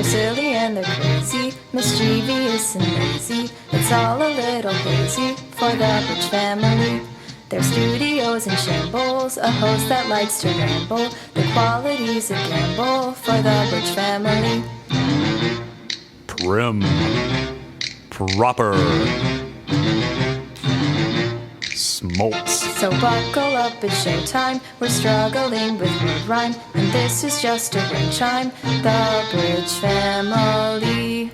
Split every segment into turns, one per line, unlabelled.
They're silly and they're crazy, mischievous and lazy. It's all a little hazy for the Bridge family. Their studio's in shambles, a host that likes to ramble. The quality's a gamble for the Bridge family.
Prim. Proper. Smoltz.
So buckle up, it's showtime. We're struggling with word rhyme, and this is just a ring chime. The Bridge family.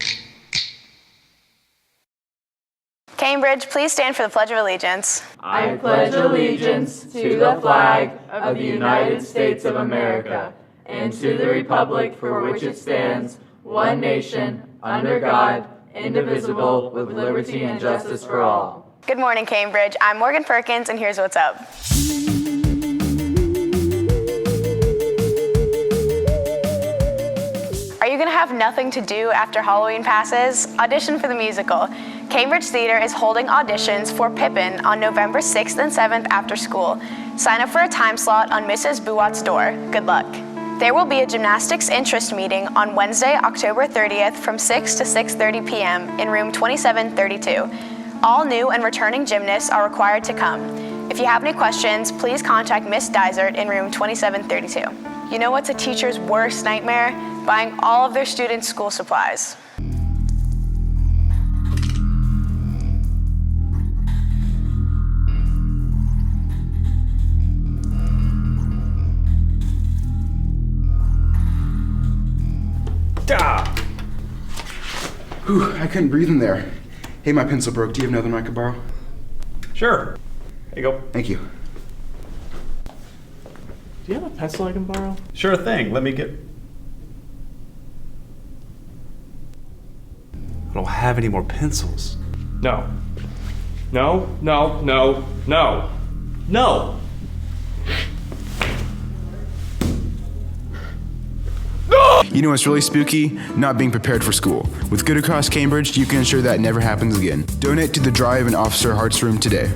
Cambridge, please stand for the Pledge of Allegiance.
I pledge allegiance to the flag of the United States of America and to the republic for which it stands, one nation, under God, indivisible, with liberty and justice for all.
Good morning, Cambridge. I'm Morgan Perkins, and here's what's up. Are you going to have nothing to do after Halloween passes? Audition for the musical. Cambridge Theatre is holding auditions for Pippin on November 6th and 7th after school. Sign up for a time slot on Mrs. Buat's door. Good luck. There will be a gymnastics interest meeting on Wednesday, October 30th from 6 to 6:30 p.m. in room 2732. All new and returning gymnasts are required to come. If you have any questions, please contact Miss Dysert in room 2732. You know what's a teacher's worst nightmare? Buying all of their students' school supplies.
Whew, I couldn't breathe in there. Hey, my pencil broke. Do you have another one I could borrow?
Sure. There you go.
Thank you.
Do you have a pencil I can borrow?
Sure thing. Let me get... I don't have any more pencils.
No. No, no, no, no. No!
You know what's really spooky? Not being prepared for school. With Good Across Cambridge, you can ensure that never happens again. Donate to the Drive in Officer Hart's room today.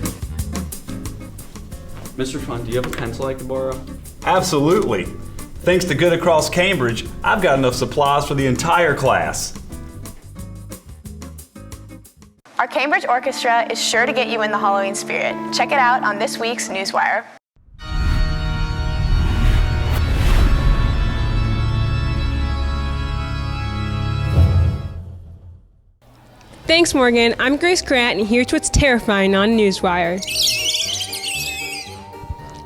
Mr. Fun, do you have a pencil I can borrow?
Absolutely. Thanks to Good Across Cambridge, I've got enough supplies for the entire class.
Our Cambridge Orchestra is sure to get you in the Halloween spirit. Check it out on this week's Newswire.
Thanks, Morgan. I'm Grace Grant, and here's what's terrifying on Newswire.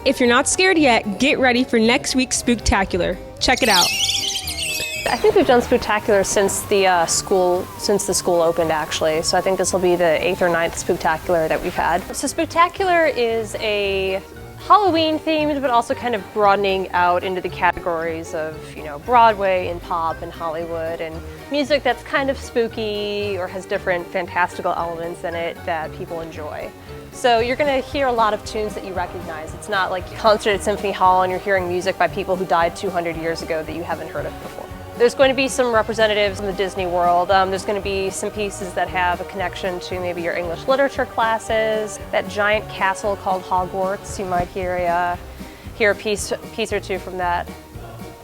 If you're not scared yet, get ready for next week's Spooktacular. Check it out.
I think we've done Spooktacular since the school opened, actually. So I think this will be the 8th or 9th Spooktacular that we've had. So Spooktacular is a Halloween themed, but also kind of broadening out into the categories of, Broadway and pop and Hollywood and music that's kind of spooky or has different fantastical elements in it that people enjoy. So you're going to hear a lot of tunes that you recognize. It's not like a concert at Symphony Hall and you're hearing music by people who died 200 years ago that you haven't heard of before. There's going to be some representatives in the Disney world. There's going to be some pieces that have a connection to maybe your English literature classes. That giant castle called Hogwarts, you might hear a piece or two from that.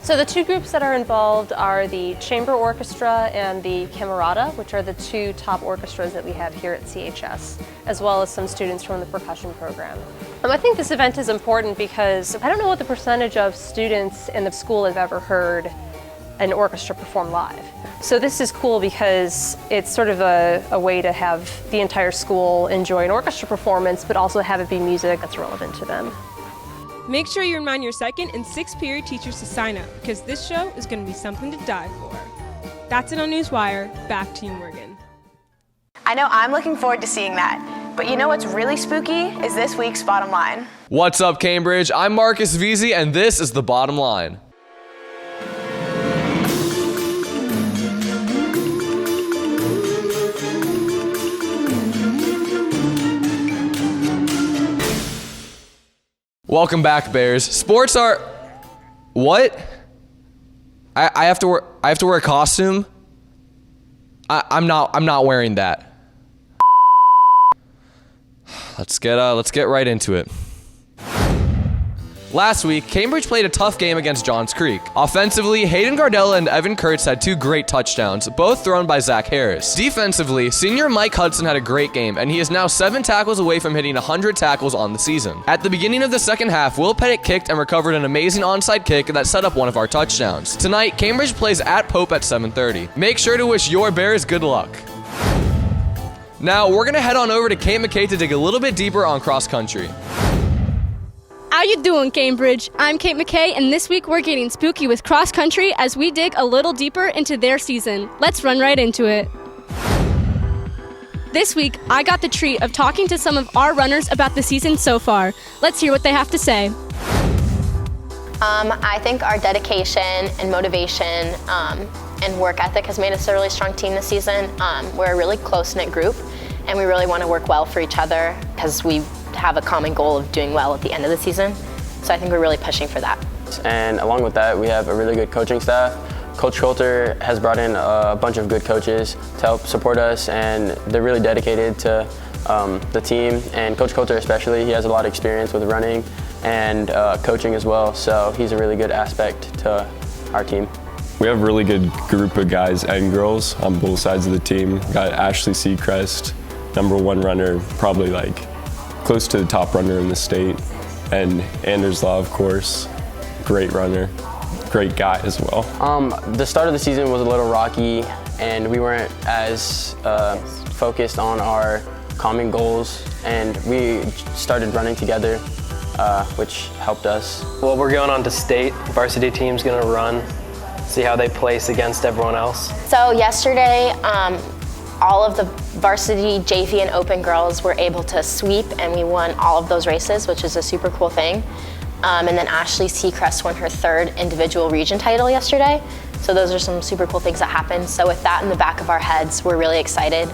So the two groups that are involved are the Chamber Orchestra and the Camerata, which are the two top orchestras that we have here at CHS, as well as some students from the percussion program. I think this event is important because I don't know what the percentage of students in the school have ever heard an orchestra perform live. So this is cool because it's sort of a way to have the entire school enjoy an orchestra performance, but also have it be music that's relevant to them.
Make sure you remind your second and sixth period teachers to sign up, because this show is going to be something to die for. That's it on Newswire. Back to you, Morgan.
I know I'm looking forward to seeing that. But you know what's really spooky is this week's Bottom Line.
What's up, Cambridge? I'm Marcus Veazey, and this is the Bottom Line. Welcome back, Bears. Sports are... What? I have to wear a costume? I'm not wearing that. Let's get right into it. Last week, Cambridge played a tough game against Johns Creek. Offensively, Hayden Gardella and Evan Kurtz had 2 great touchdowns, both thrown by Zach Harris. Defensively, senior Mike Hudson had a great game, and he is now 7 tackles away from hitting 100 tackles on the season. At the beginning of the second half, Will Pettit kicked and recovered an amazing onside kick that set up one of our touchdowns. Tonight, Cambridge plays at Pope at 7:30. Make sure to wish your Bears good luck. Now, we're going to head on over to Kate McKay to dig a little bit deeper on cross country.
How you doing, Cambridge? I'm Kate McKay, and this week we're getting spooky with cross country as we dig a little deeper into their season. Let's run right into it. This week, I got the treat of talking to some of our runners about the season so far. Let's hear what they have to say.
I think our dedication and motivation and work ethic has made us a really strong team this season. We're a really close-knit group, and we really want to work well for each other because we have a common goal of doing well at the end of the season. So I think we're really pushing for that.
And along with that, we have a really good coaching staff. Coach Coulter has brought in a bunch of good coaches to help support us, and they're really dedicated to the team. And Coach Coulter especially, he has a lot of experience with running and coaching as well, so he's a really good aspect to our team.
We have a really good group of guys and girls on both sides of the team. Got Ashley Seacrest, #1 runner, probably like close to the top runner in the state, and Anders Law, of course, great runner, great guy as well.
The start of the season was a little rocky, and we weren't as focused on our common goals, and we started running together, which helped us.
Well, we're going on to state. Varsity team's gonna run, see how they place against everyone else.
So yesterday, all of the varsity, JV, and open girls were able to sweep, and we won all of those races, which is a super cool thing. And then Ashley Seacrest won her 3rd individual region title yesterday. So those are some super cool things that happened. So with that in the back of our heads, we're really excited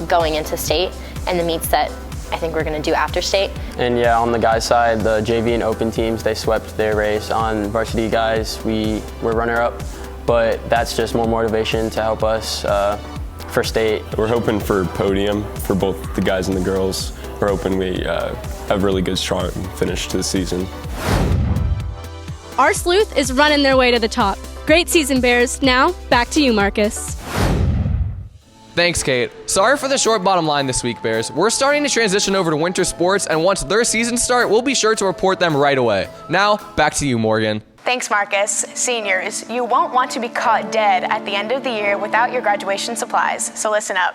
going into state and the meets that I think we're gonna do after state.
And yeah, on the guys' side, the JV and open teams, they swept their race. On varsity guys, we were runner-up, but that's just more motivation to help us for state.
We're hoping for podium for both the guys and the girls. We're hoping we have a really good, strong finish to the season.
Our sleuth is running their way to the top. Great season, Bears. Now, back to you, Marcus.
Thanks, Kate. Sorry for the short bottom line this week, Bears. We're starting to transition over to winter sports, and once their seasons start, we'll be sure to report them right away. Now, back to you, Morgan.
Thanks, Marcus. Seniors, you won't want to be caught dead at the end of the year without your graduation supplies, so listen up.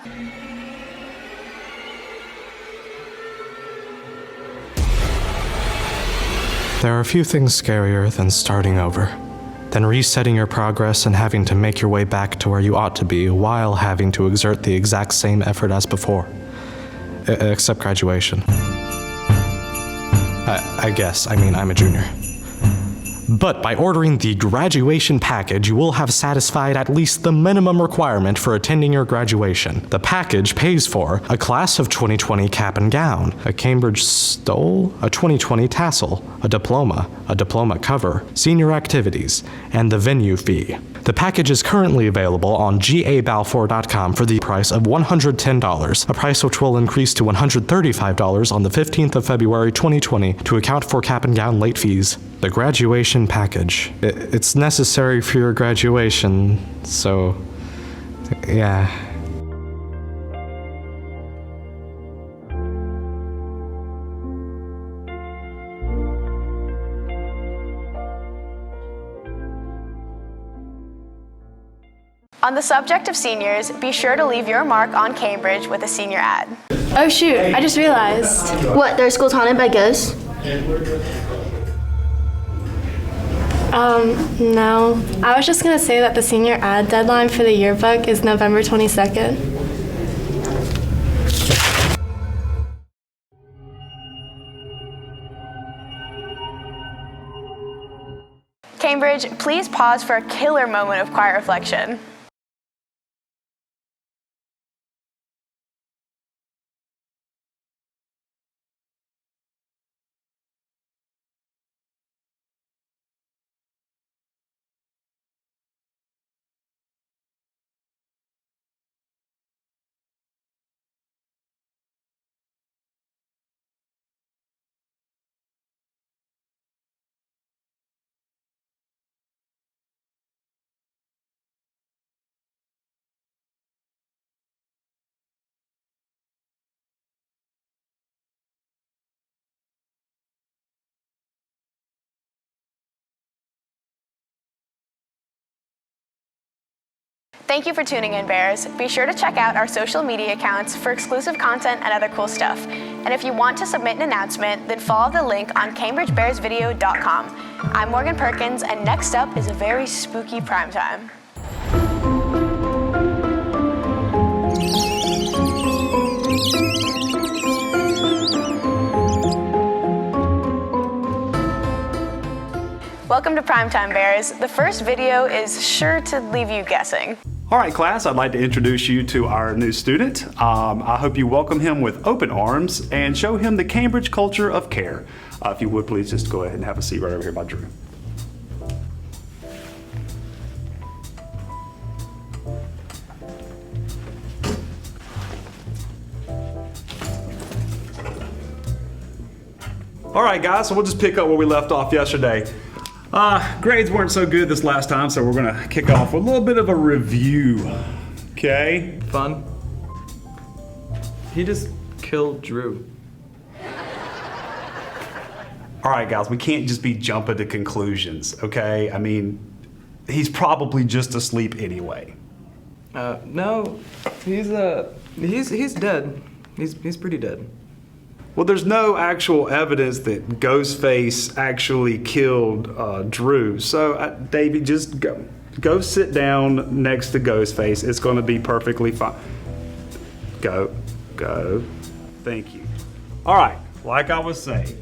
There are few things scarier than starting over, than resetting your progress and having to make your way back to where you ought to be while having to exert the exact same effort as before. Except graduation. I guess, I'm a junior. But by ordering the graduation package, you will have satisfied at least the minimum requirement for attending your graduation. The package pays for a class of 2020 cap and gown, a Cambridge stole, a 2020 tassel, a diploma cover, senior activities, and the venue fee. The package is currently available on gabalfour.com for the price of $110, a price which will increase to $135 on the 15th of February 2020 to account for cap and gown late fees. The graduation package. It's necessary for your graduation, so yeah.
On the subject of seniors, be sure to leave your mark on Cambridge with a senior ad.
Oh shoot, I just realized.
What, their school's haunted by ghosts?
No. I was just gonna say that the senior ad deadline for the yearbook is November 22nd.
Cambridge, please pause for a killer moment of quiet reflection. Thank you for tuning in, Bears. Be sure to check out our social media accounts for exclusive content and other cool stuff. And if you want to submit an announcement, then follow the link on CambridgeBearsVideo.com. I'm Morgan Perkins, and next up is a very spooky primetime. Welcome to Primetime Bears. The first video is sure to leave you guessing.
All right, class, I'd like to introduce you to our new student. I hope you welcome him with open arms and show him the Cambridge culture of care. If you would, please just go ahead and have a seat right over here by Drew. All right, guys, so we'll just pick up where we left off yesterday. Grades weren't so good this last time, so we're gonna kick off with a little bit of a review, okay?
Fun. He just killed Drew.
All right, guys, we can't just be jumping to conclusions, okay? I mean, he's probably just asleep anyway.
No, he's dead. He's pretty dead.
Well, there's no actual evidence that Ghostface actually killed Drew. So, Davey, just go sit down next to Ghostface. It's going to be perfectly fine. Go. Thank you. All right, like I was saying,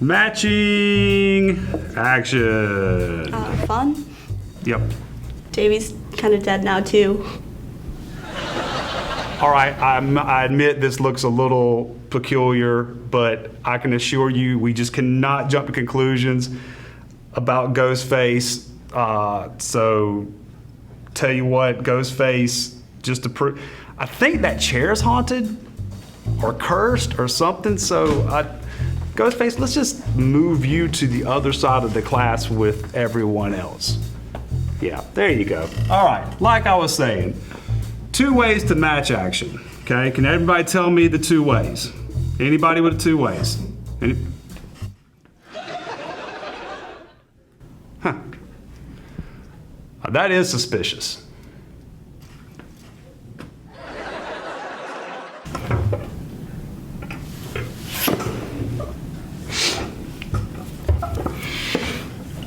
matching action.
Fun?
Yep.
Davey's kind of dead now, too.
All right, I admit this looks a little peculiar, but I can assure you we just cannot jump to conclusions about Ghostface. So, tell you what, Ghostface, just to prove, I think that chair's haunted or cursed or something. So, Ghostface, let's just move you to the other side of the class with everyone else. Yeah, there you go. All right, like I was saying, 2 ways to match action. Okay, can everybody tell me the 2 ways? Anybody with the 2 ways? Huh. That is suspicious.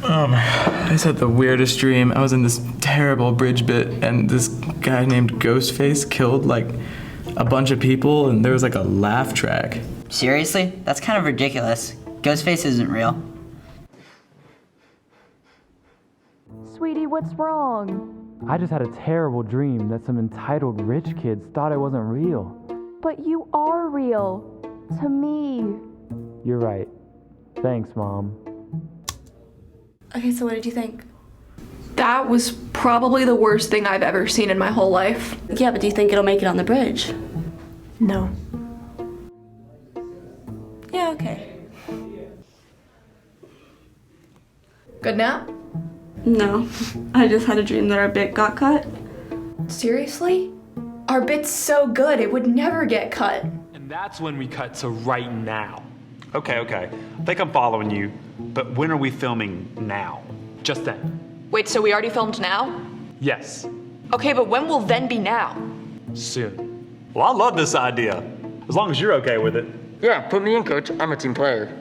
I just had the weirdest dream. I was in this terrible bridge bit, and this guy named Ghostface killed like a bunch of people, and there was like a laugh track.
Seriously? That's kind of ridiculous. Ghostface isn't real.
Sweetie, what's wrong?
I just had a terrible dream that some entitled rich kids thought I wasn't real.
But you are real. To me.
You're right. Thanks, Mom.
Okay, so what did you think?
That was probably the worst thing I've ever seen in my whole life.
Yeah, but do you think it'll make it on the bridge?
No.
Yeah, okay.
Good nap?
No. I just had a dream that our bit got cut.
Seriously? Our bit's so good, it would never get cut.
And that's when we cut to right now.
Okay. I think I'm following you, but when are we filming now?
Just then.
Wait, so we already filmed now?
Yes.
Okay, but when will then be now?
Soon.
Well, I love this idea, as long as you're okay with it.
Yeah, put me in, coach. I'm a team player.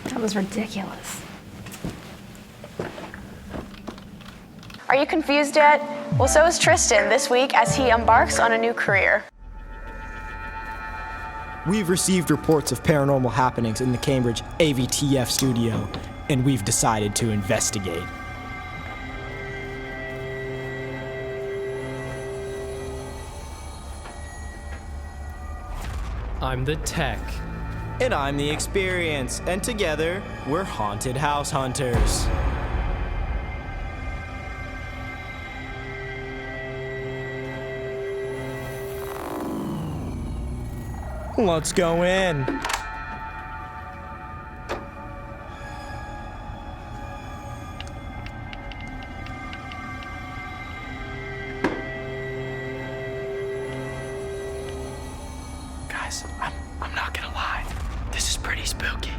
That was ridiculous.
Are you confused yet? Well, so is Tristan this week as he embarks on a new career.
We've received reports of paranormal happenings in the Cambridge AVTF studio, and we've decided to investigate.
I'm the tech.
And I'm the experience, and together, we're Haunted House Hunters. Let's go in.
Guys, I'm not gonna lie. This is pretty spooky.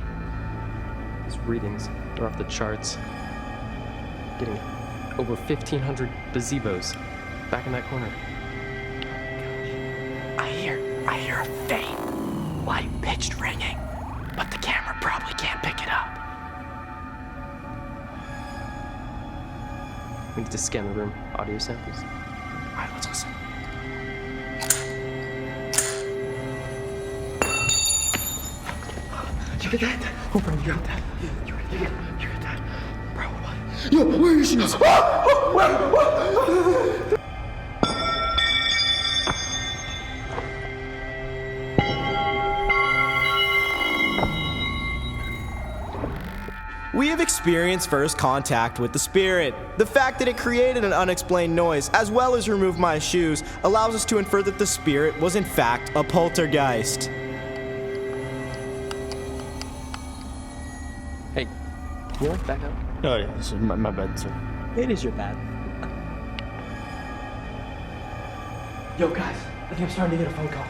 His readings They're off the charts. Getting over 1,500 gazebos back in that corner.
I hear a faint, light-pitched ringing, but the camera probably can't pick it up.
We need to scan the room. Audio samples.
All right, let's listen.
You get that? Oh, bro, you got that? You got that? Bro, what? Yo, where is she?
We have experienced first contact with the spirit. The fact that it created an unexplained noise, as well as removed my shoes, allows us to infer that the spirit was in fact a poltergeist.
Hey, you want to back up?
Oh, yeah, this is my bad, sir.
It is your bad.
Yo, guys, I think I'm starting to get a phone call.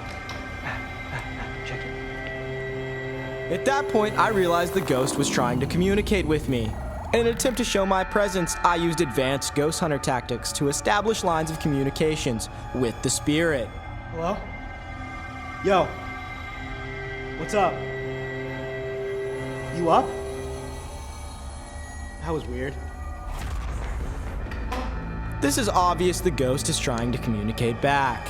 Check it.
At that point, I realized the ghost was trying to communicate with me. In an attempt to show my presence, I used advanced ghost hunter tactics to establish lines of communications with the spirit. Hello? Yo. What's up? You up? That was weird. This is obvious the ghost is trying to communicate back.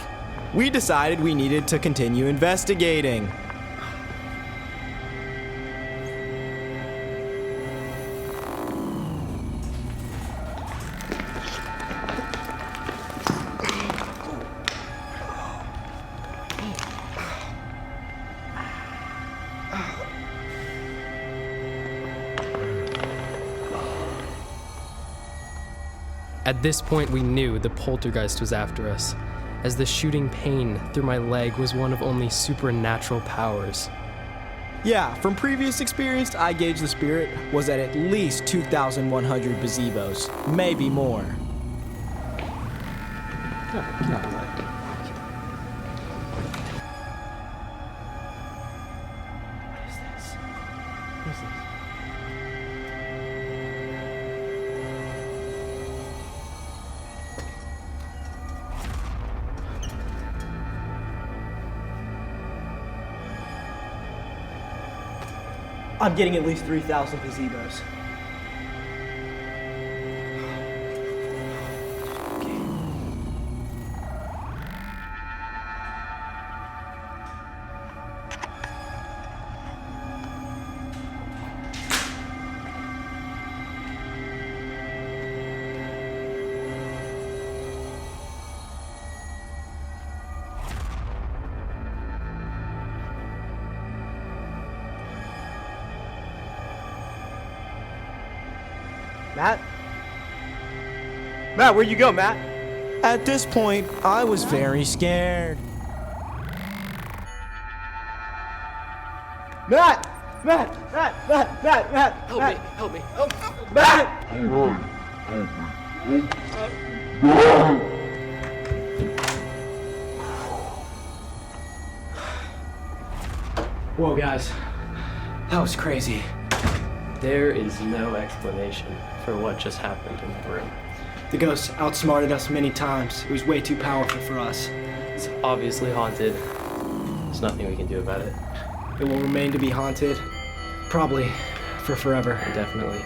We decided we needed to continue investigating.
At this point, we knew the poltergeist was after us, as the shooting pain through my leg was one of only supernatural powers.
Yeah, from previous experience, I gauged the spirit was at least 2,100 gazebos, maybe more.
I'm getting at least 3,000 gazebos.
Matt? Matt, where'd you go, Matt? At this point, I was very scared. Matt! Matt! Matt! Matt! Matt! Matt!
Help me! Help me! Help!
Matt!
Whoa, guys. That was crazy.
There is no explanation for what just happened in that room.
The ghost outsmarted us many times. It was way too powerful for us.
It's obviously haunted. There's nothing we can do about it.
It will remain to be haunted. Probably for forever.
Definitely.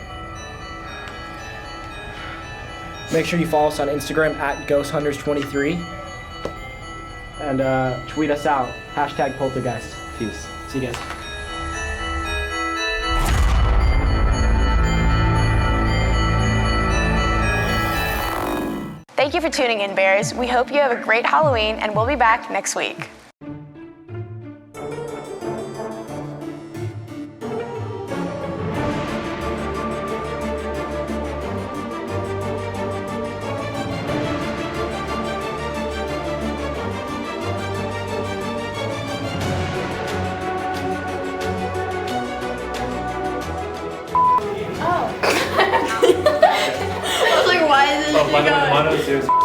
Make sure you follow us on Instagram at GhostHunters23. And tweet us out. #Poltergeist.
Peace.
See you guys.
Thank you for tuning in, Bears. We hope you have a great Halloween, and we'll be back next week.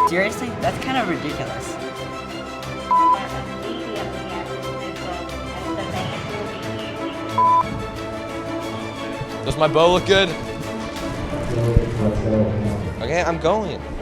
Seriously? That's kind of ridiculous.
Does my bow look good?
Okay, I'm going.